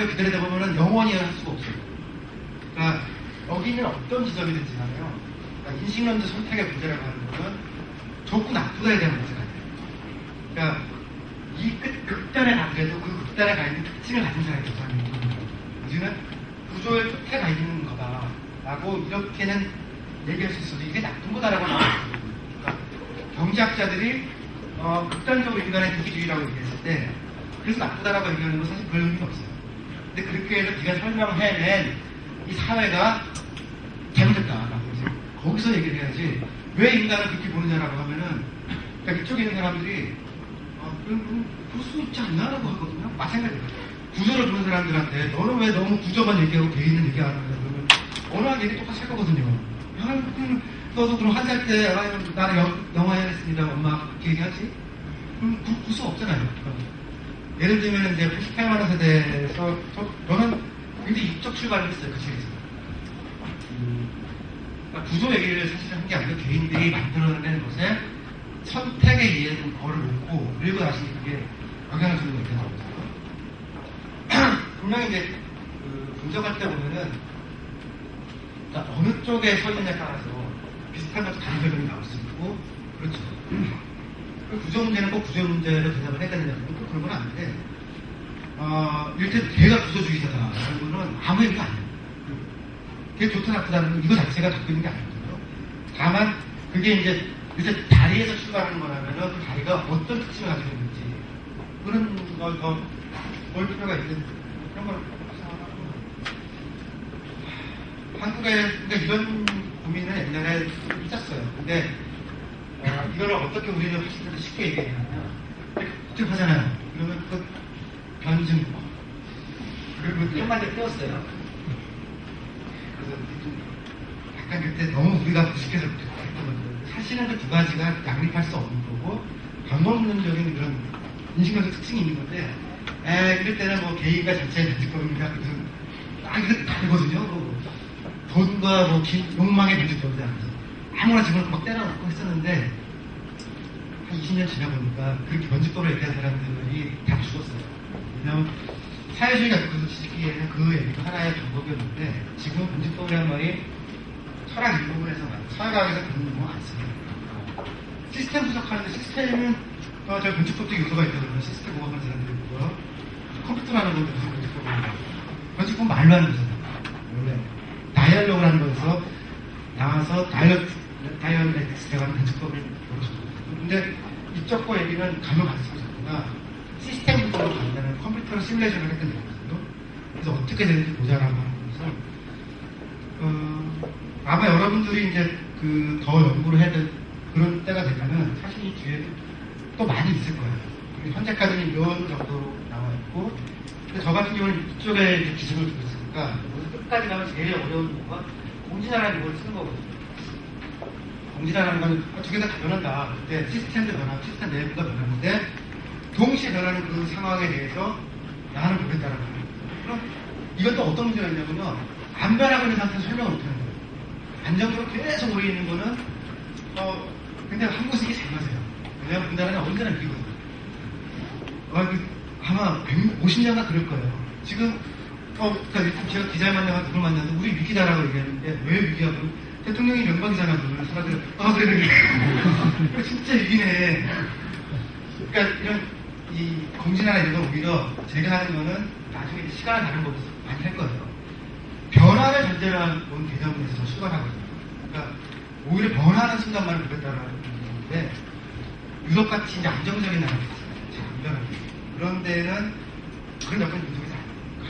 기다리다 보면은 영원히 할 수가 없어요. 그러니까 여기는 어떤 지점이든지 간에요. 그러니까 인식론자 선택의 문제라고 하는 거는 좋고 나쁘다에 대한 문제가 아니에요. 그러니까 이 극단에 가더라도 그 극단에 가 있는 특징을 가진 사람이 있잖아요. 우리는 구조의 끝에 가 있는 거다라고 이렇게는 얘기할 수 있어도 이게 나쁜 거다라고 나와요. 그러니까 경제학자들이 극단적으로 인간의 기기주의라고 얘기했을 때 그래서 나쁘다라고 얘기하는 건 사실 별 의미가 없어요. 근데 그렇게 해서 네가 설명해낸 이 사회가 잘못됐다라고 이제 거기서 얘기를 해야지 왜 인간을 그렇게 보느냐라고 하면은 그러니까 이쪽에 있는 사람들이 그럴 수 있지 않나라고 하거든요. 마찬가지예요. 구조를 보는 사람들한테 너는 왜 너무 구조만 얘기하고 개인은 얘기 안 하느냐 그러면 언어학 얘기 똑같이 할 거거든요. 너도 그럼 한 살 때 나는 영화 해냈습니다. 엄마 그렇게 얘기하지? 그럼 그럴 수 없잖아요. 예를 들면 이제 88만 원 세대에서 저는 굉장히 입적 출발을 했어요. 그 책에서. 그러니까 구조 얘기를 사실 한 게 아니라 개인들이 만들어낸 것에 선택에 의한 거를 놓고 그리고 다시 그게 영향을 주는 게 있다고 생각해요. 분명히 이제 분석할 때 보면은 그러니까 어느 쪽에 서 있느냐에 따라서 비슷한 것도 다른 결론이 나올 수 있고 그렇죠. 구조 문제는 꼭 구조 문제로 대답을 해야 되느냐 그런 건 아닌데 일단 걔가 구조주의자다라는 거는 아무 얘기가 아니에요. 걔 좋다 나쁘다는 건 이거 자체가 갖고 있는 게 아니거든요. 다만 그게 이제 다리에서 출발하는 거라면은 그 다리가 어떤 특징을 가지고 있는지 그런 걸 더 볼 필요가 있는 그런 걸 한국에 그러니까 이런 고민은 옛날에 있었어요. 근데 이걸 어떻게 우리는 훨씬 더 쉽게 얘기하냐면 복잡하잖아요. 그러면 그 변증 그리고 한마디 띄웠어요. 그래서 약간 그때 너무 우리가 무식해서 그랬던 건데 사실은 그 두 가지가 양립할 수 없는 거고 변론론적인 그런 인식론적 특징이 있는 건데 이럴 때는 뭐 개인과 자체의 변증법입니다. 이거 다르거든요. 돈과 뭐 욕망의 변증법이다. 아무나 집어넣고 막 때려놓고 했었는데 한 20년 지나보니까 그렇게 변증법을 얘기한 사람들이 다 죽었어요. 왜냐하면 사회주의가 그것을 지키기에는 그 얘기도 하나의 방법이었는데 지금 변증법이라는 말이 철학 일부분에서 사회과학에서 그런 용어 안 써요. 시스템 분석하는데 시스템은 저 변증법적 요소가 있다고 그러면 시스템 공학하는 사람들이 있고요. 컴퓨터라는 건데 무슨 변증법이에요? 변증법 말로 하는 거잖아요. 원래 다이얼로그라는 거에서 나와서 다이얼렉틱스라고 하는 변증법을 모르셨거든요. 근데 이쪽 거 얘기는 가면 갈수록 자꾸가 시스템 분석으로 간다는 컴퓨터로 시뮬레이션을 했던 얘기거든요. 그래서 어떻게 되는지 보자라고 하는 거에서 아마 여러분들이 이제 더 연구를 해야 될 그런 때가 되면은 사실 이 뒤에 또 많이 있을 거예요. 현재까지는 이런 정도로 나와 있고, 근데 저 같은 경우는 이쪽에 이제 기준을 두고 있으니까 끝까지 가면 제일 어려운 거가 공진화라는 걸 쓰는 거거든요. 공진화라는 건 두 개 다 변한다. 그때 시스템도 변하고 시스템 내부가 변하는데 동시에 변하는 그 상황에 대해서 나는 모르겠다라는 거예요. 그럼 이건 또 어떤 문제가 있냐면요. 안 변하고 있는 상태에서 설명을 못하는 거예요. 안정적으로 계속 오래 있는 거는 근데 한국에서 이게 잘 맞아요. 왜냐하면 우리나라는 언제나 위기거든요. 아마 50년간 그럴 거예요. 지금 그러니까 제가 기자를 만나서 누굴 만났는데 우리 위기다라고 얘기하는데 왜 위기야? 대통령이 명방이잖아. 그러면 사람들은 그래 진짜 위기네. 그러니까 이런 이 공진화나 이런 건 오히려 제가 하는 거는 나중에 시간을 다른 거고 많이 할 거예요. 변화를 전제로 한 개념에서 출발하거든요. 그러니까 오히려 변화하는 순간만을 보겠다라는 건데 유럽같이 이제 안정적인 나라가 있어요. 잘 안 변하게. 그런 데는 그런 약간 분석이 잘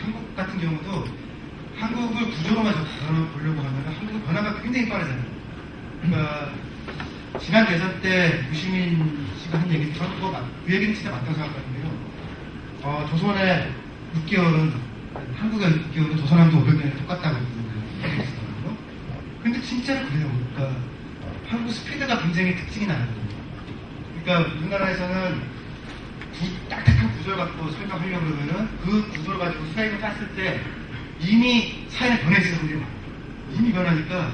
한국 같은 경우도 한국을 구조로만 보려고 하면 한국은 변화가 굉장히 빠르잖아요. 그러니까 지난 대선 때 유시민 씨가 한 얘기 저는 그 얘기는 진짜 맞다고 생각하는데요. 조선의 6개월은 한국의 6개월은 조선왕조 500년이 똑같다고 얘기했었거든요. 근데 진짜로 그래요. 그러니까 한국 스피드가 굉장히 특징이 나는 거예요. 그러니까 우리나라에서는 딱딱한 구조를 갖고 설명하려고 그러면은 그 구조를 가지고 사회를 짰을 때 이미 사회는 변해지는 분들이 많아요. 이미 변하니까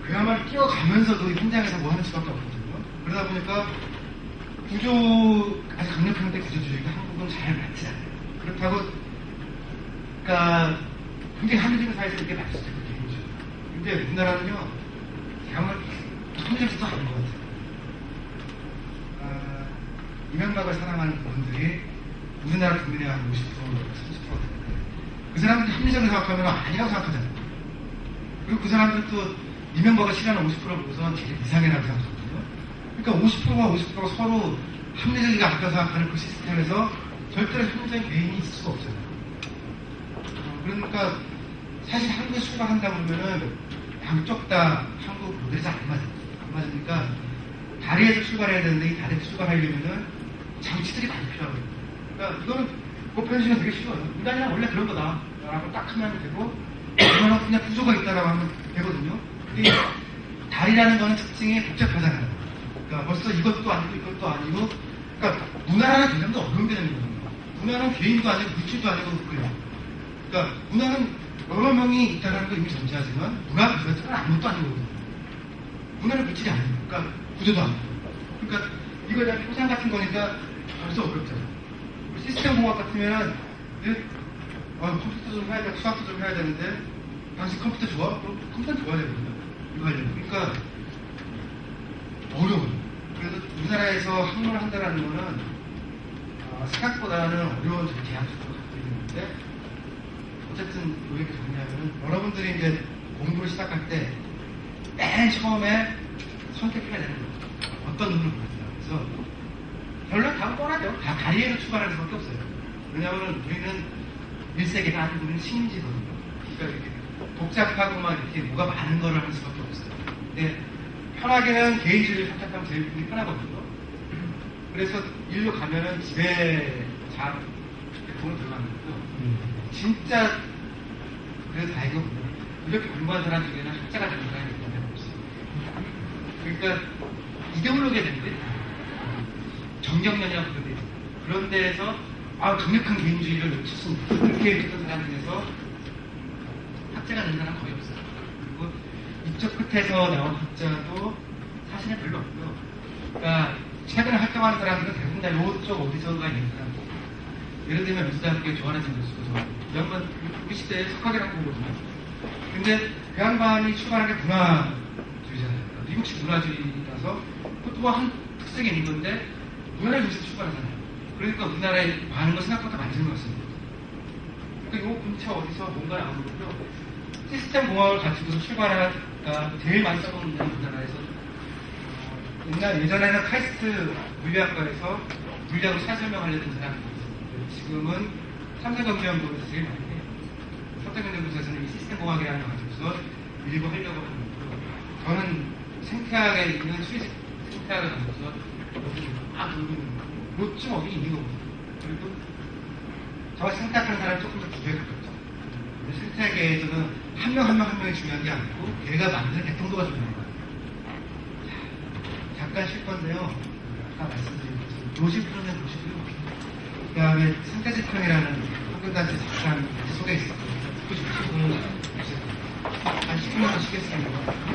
그야말로 뛰어가면서도 현장에서 뭐 하는 수밖에 없거든요. 그러다 보니까 아주 강력한데 구조주의가 한국은 잘 맞지 않아요. 그렇다고 그러니까 굉장히 합리적인 사회에서 이렇게 말할 수 있는 개인주의. 근데 우리나라는요, 정말 합리적이지도 않은 것 같아요. 이명박을 사랑하는 분들이 우리나라 국민의 한 50%, 30% 되는데 그 사람들이 합리적으로 생각하면 아니라고 생각하잖아요. 그리고 그 사람들도 이명박을 싫어하는 50%를 보고서는 되게 이상해라고 생각하거든요. 그러니까 50%가 50%가 서로 합리적이가 않다고 생각하는 그 시스템에서 절대로 합리적인 개인이 있을 수가 없잖아요. 그러니까 사실 한국에 출발한다 그러면은 양쪽 다 한국 모델이 잘 안 맞아요. 안 맞으니까 다리에서 출발해야 되는데 이 다리에서 출발하려면은 장치들이 많이 필요하거든요. 그러니까 이거는 보편주의는 되게 쉬워요. 인간이란 원래 그런 거다 라고 딱 하면 되고 얼마나 그냥 구조가 있다라고 하면 되거든요. 근데 다리라는 거는 특징이 복잡하잖아요. 그러니까 벌써 이것도 아니고 이것도 아니고 그러니까 문화라는 개념도 어려운 개념이거든요. 문화는 개인도 아니고 물질도 아니고 그래요. 그러니까 문화는 여러 명이 있다는 걸 이미 전제하지만 문화 그 자체는 아무것도 아니거든요. 문화는 물질이 아니에요. 그러니까 구조도 아니고. 그러니까 이거에 대한 표상 같은 거니까 벌써 어렵잖아요. 시스템 공학 같으면 컴퓨터 좀 해야 되고 수학도 좀 해야 되는데 당신 컴퓨터 좋아? 그럼 컴퓨터 좋아야 되거든요. 이거 하려면. 그러니까 어려워요. 그래서 우리나라에서 학문을 한다는 거는 생각보다는 어려운 제약적으로 갖고 있는데 어쨌든 이렇게 정리하면 여러분들이 이제 공부를 시작할 때 맨 처음에 선택해야 되는 거예요. 어떤 눈을 보세요. 그래서 결론 다 뻔하죠. 다 다리에서 출발하는 수밖에 없어요. 왜냐하면 우리는 1세기가 아니고 우리는 식민지거든요. 그러니까 이렇게 복잡하고 막 이렇게 뭐가 많은 거를 할 수밖에 없어요. 근데 편하게는 개인주의를 선택하면 제일 편하거든요. 그래서 일로 가면은 집에 잘 돈을 들어가는 거고 진짜 그래도 다행이거든요. 이렇게 공부한 사람 중에는 학자가 되는 사람이 있다면 없어요. 그러니까 이데올로기가 되는데 정경련이라고 그런 데 있어요. 그런 데에서 강력한 개인주의를 놓쳤습니다. 그렇게 믿던 사람 중에서 학자가 되는 사람은 거의 없어요. 그리고 이쪽 끝에서 나온 학자도 사실은 별로 없고요. 그러니까 최근에 활동하는 사람들은 대부분 다 이쪽 어디선가 있는 사람들. 예를 들면 민주대학교에 조한한 교수가 이 양반 우리 시대에 석학이라고 보거든요. 근데 그 양반이 출발한 게 문화주의잖아요. 미국식 문화주의라서 그것도 한 특색이 있는 건데 문화를 위해서 출발하잖아요. 그러니까 우리나라에 많은 건 생각보다 많이 들어갔습니다. 그러니까 요 근처 어디서 뭔가 나오는데요. 시스템 공학을 가지고서 출발한 제일 많이 써먹는 우리나라에서 옛날 예전에는 카이스트 물리학과에서 물리학을 사설명하려던 사람이 있었는데 지금은 삼성경제연구원에서 제일 많이 해요. 삼성경제연구원에서는 이 시스템 공학이라는 거 가지고서 밀고 하려고 하는 거고 저는 생태학에 있는 수리 생태학을 가지고서 막 놀고 있는 거고 요쯤 어디 있는 거거든요. 그리고 저와 생태학하는 사람이 조금 더 두 배 가깝죠. 근데 생태학에서는 한 명 한 명이 중요한 게 아니고 걔가 만드는 대통도가 중요한 거예요. 잠깐 쉴 건데요. 아까 말씀드린 것처럼 도시프로는 도시프로 그 다음에 생태지평이라는 환경단체 잠깐 소개했었고 듣고 싶으시고 한 10분만 쉬겠습니다.